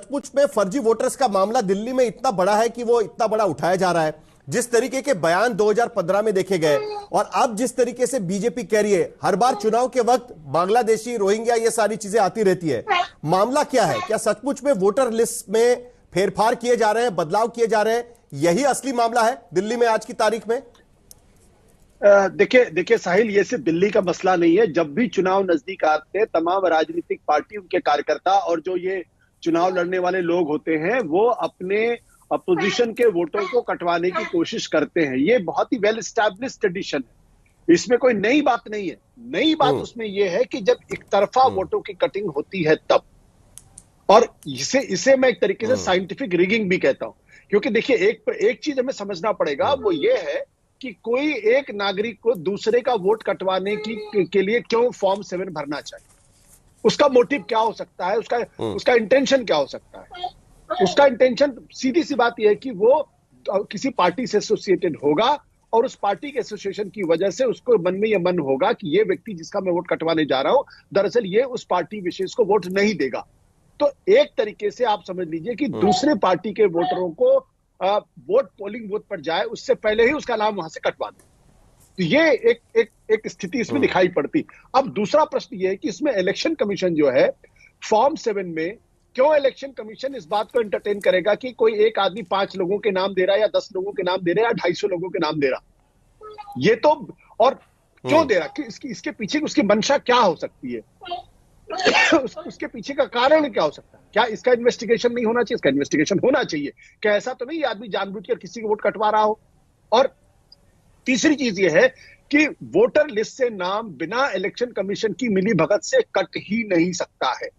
सचमुच में फर्जी वोटर्स का मामला दिल्ली में इतना बड़ा है कि वो इतना बड़ा उठाया जा रहा है? जिस तरीके के बयान 2015 में देखे गए और अब जिस तरीके से बीजेपी कह रही है, हर बार चुनाव के वक्त बांग्लादेशी, रोहिंग्या, ये सारी चीजें आती रहती है। मामला क्या है? क्या सचमुच में वोटर लिस्ट में फेरफार किए जा रहे हैं, बदलाव किए जा रहे हैं? यही असली मामला है दिल्ली में आज की तारीख में? देखिए साहिल, ये सिर्फ दिल्ली का मसला नहीं है। जब भी चुनाव नजदीक आते हैं, तमाम राजनीतिक पार्टी, उनके कार्यकर्ता और जो ये चुनाव लड़ने वाले लोग होते हैं, वो अपने अपोजिशन के वोटों को कटवाने की कोशिश करते हैं। ये बहुत ही वेल एस्टैब्लिश्ड ट्रेडिशन है, इसमें कोई नई बात नहीं है। नई बात उसमें यह है कि जब एक तरफा वोटों की कटिंग होती है तब, और इसे मैं एक तरीके से साइंटिफिक रिगिंग भी कहता हूं। क्योंकि देखिए, एक चीज हमें समझना पड़ेगा, वो ये है कि कोई एक नागरिक को दूसरे का वोट कटवाने के लिए क्यों फॉर्म 7 भरना चाहिए? उसका मोटिव क्या हो सकता है? उसका इंटेंशन क्या हो सकता है? उसका इंटेंशन सीधी सी बात यह है कि वो किसी पार्टी से एसोसिएटेड होगा और उस पार्टी के एसोसिएशन की वजह से उसको मन में यह मन होगा कि ये व्यक्ति जिसका मैं वोट कटवाने जा रहा हूं, दरअसल ये उस पार्टी विशेष को वोट नहीं देगा। तो एक तरीके से आप समझ लीजिए कि दूसरे पार्टी के वोटरों को वोट पोलिंग बूथ पर जाए उससे पहले ही उसका नाम वहां से कटवा दे। तो ये एक स्थिति इसमें दिखाई पड़ती। अब दूसरा प्रश्न ये है कि इसमें इलेक्शन कमीशन जो है, फॉर्म 7 में क्यों इलेक्शन कमीशन इस बात को एंटरटेन करेगा कि कोई एक आदमी 5 लोगों के नाम दे रहा है या 10 लोगों के नाम दे रहा है या 250 लोगों के नाम दे रहा? ये तो, और क्यों दे रहा कि इसके पीछे उसकी मंशा क्या हो सकती है? उसके पीछे का कारण क्या हो सकता है? क्या इसका इन्वेस्टिगेशन नहीं होना चाहिए? इसका इन्वेस्टिगेशन होना चाहिए। क्या ऐसा तो नहीं आदमी जानबूझकर किसी को वोट कटवा रहा हो? और तीसरी चीज यह है कि वोटर लिस्ट से नाम बिना इलेक्शन कमीशन की मिली भगत से कट ही नहीं सकता है,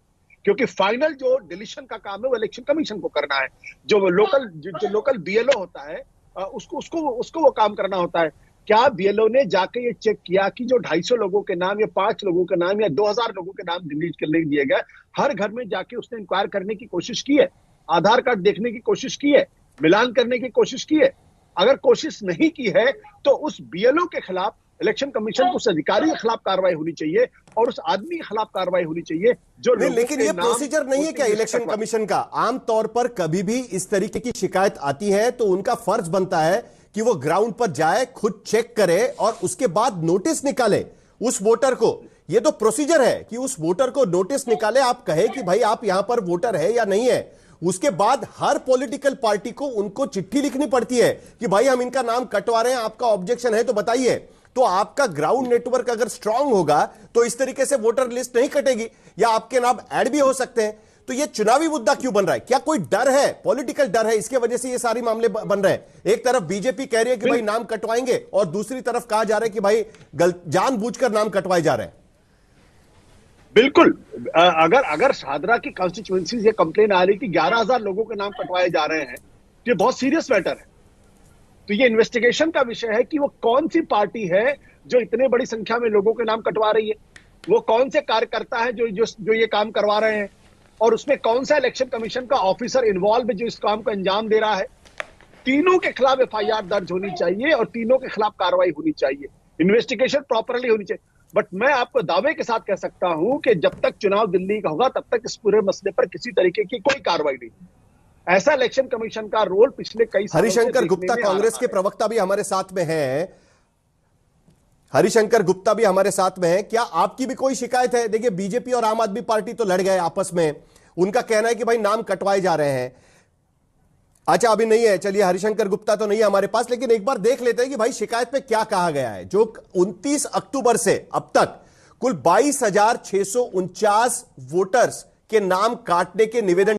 क्योंकि फाइनल जो डिलीशन का काम है वो इलेक्शन कमीशन को करना है। जो लोकल बीएलओ होता है, उसको वो काम करना होता है। क्या बीएलओ ने जाके ये चेक किया कि जो 250 लोगों के नाम या 5 लोगों के नाम या 2000 लोगों के नाम डिलीट करने दिए गए, हर घर में जाके उसने इंक्वायर करने की कोशिश की है, आधार कार्ड देखने की कोशिश की है, मिलान करने की कोशिश की है? अगर कोशिश नहीं की है तो उस बीएलओ के खिलाफ इलेक्शन कमीशन को, उस अधिकारी के खिलाफ कार्रवाई होनी चाहिए और उस आदमी के खिलाफ कार्रवाई होनी चाहिए जो नहीं। लेकिन ये प्रोसीजर नहीं है क्या इलेक्शन कमीशन का? आमतौर पर कभी भी इस तरीके की शिकायत आती है तो उनका फर्ज बनता है कि वो ग्राउंड पर जाए, खुद चेक करे और उसके बाद नोटिस निकाले उस वोटर को। ये तो प्रोसीजर है कि उस वोटर को नोटिस निकाले, आप कहे कि भाई आप यहां पर वोटर है या नहीं है। उसके बाद हर पॉलिटिकल पार्टी को उनको चिट्ठी लिखनी पड़ती है कि भाई हम इनका नाम कटवा रहे हैं, आपका ऑब्जेक्शन है तो बताइए। तो आपका ग्राउंड नेटवर्क अगर स्ट्रांग होगा तो इस तरीके से वोटर लिस्ट नहीं कटेगी, या आपके नाम ऐड भी हो सकते हैं। तो ये चुनावी मुद्दा क्यों बन रहा है? क्या कोई डर है, पॉलिटिकल डर है, इसके वजह से ये सारे मामले बन रहे हैं? एक तरफ बीजेपी कह रही है कि भाई नाम कटवाएंगे और दूसरी तरफ कहा जा रहा है कि भाई जानबूझकर नाम कटवाए जा रहे हैं। बिल्कुल। अगर शाहदरा की कॉन्स्टिट्यूएंसी से कंप्लेन आ रही कि 11,000 लोगों के नाम कटवाए जा रहे हैं, तो ये बहुत सीरियस मैटर है। तो ये इन्वेस्टिगेशन का विषय है कि वो कौन सी पार्टी है जो इतने बड़ी संख्या में लोगों के नाम कटवा रही है, वो कौन से कार्यकर्ता है जो ये काम करवा रहे हैं, और उसमें कौन सा इलेक्शन कमीशन का ऑफिसर इन्वॉल्व है जो इस काम को अंजाम दे रहा है। तीनों के खिलाफ एफआईआर दर्ज होनी चाहिए और तीनों के खिलाफ कार्रवाई होनी चाहिए, इन्वेस्टिगेशन प्रॉपरली होनी चाहिए। बट मैं आपको दावे के साथ कह सकता हूं कि जब तक चुनाव दिल्ली का होगा तब तक इस पूरे मसले पर किसी तरीके की कोई कार्रवाई नहीं। ऐसा इलेक्शन कमीशन का रोल पिछले कई सालों से हरिशंकर गुप्ता कांग्रेस के प्रवक्ता भी हमारे साथ में हैं। हरिशंकर गुप्ता भी हमारे साथ में है। क्या आपकी भी कोई शिकायत है? देखिए, बीजेपी और आम आदमी पार्टी तो लड़ गए आपस में, उनका कहना है कि भाई नाम कटवाए जा रहे हैं। अच्छा, अभी नहीं है, चलिए हरिशंकर गुप्ता तो नहीं है हमारे पास, लेकिन एक बार देख लेते हैं कि भाई शिकायत में क्या कहा गया है। जो 29 अक्टूबर से अब तक कुल 22,649 वोटर्स के नाम काटने के निवेदन